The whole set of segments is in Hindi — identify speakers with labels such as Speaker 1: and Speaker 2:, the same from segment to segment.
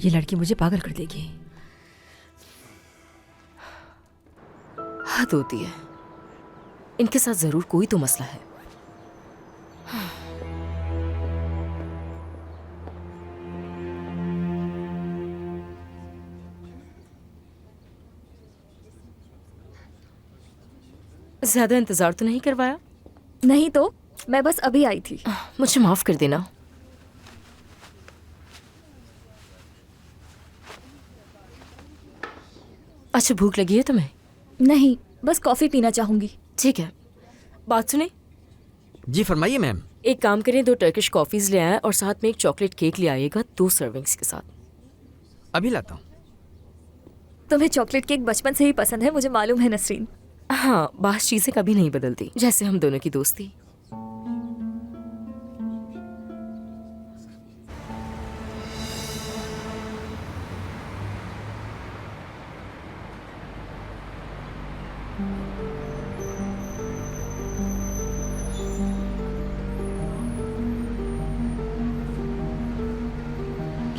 Speaker 1: ये लड़की मुझे पागल कर देगी।
Speaker 2: हद होती है, इनके साथ जरूर कोई तो मसला है। ज्यादा इंतजार तो नहीं करवाया?
Speaker 3: नहीं तो, मैं बस अभी आई थी।
Speaker 2: मुझे माफ कर देना। अच्छा, भूख लगी है तुम्हें?
Speaker 3: नहीं, बस कॉफी पीना चाहूंगी।
Speaker 2: ठीक है, बात सुने।
Speaker 4: जी फरमाइए मैम।
Speaker 2: एक काम करें, 2 टर्किश कॉफीज ले आए और साथ में एक चॉकलेट केक ले आइएगा, 2 सर्विंग्स के साथ।
Speaker 4: अभी लाता हूँ।
Speaker 3: तुम्हें चॉकलेट केक बचपन से ही पसंद है, मुझे मालूम है नसरीन।
Speaker 2: हाँ, बास चीजें कभी नहीं बदलती, जैसे हम दोनों की दोस्ती।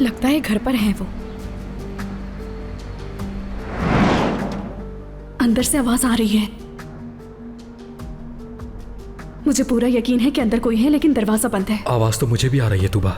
Speaker 5: लगता है घर पर है वो। अंदर से आवाज आ रही है। मुझे पूरा यकीन है कि अंदर कोई है, लेकिन दरवाजा बंद है।
Speaker 6: आवाज तो मुझे भी आ रही है तुबा।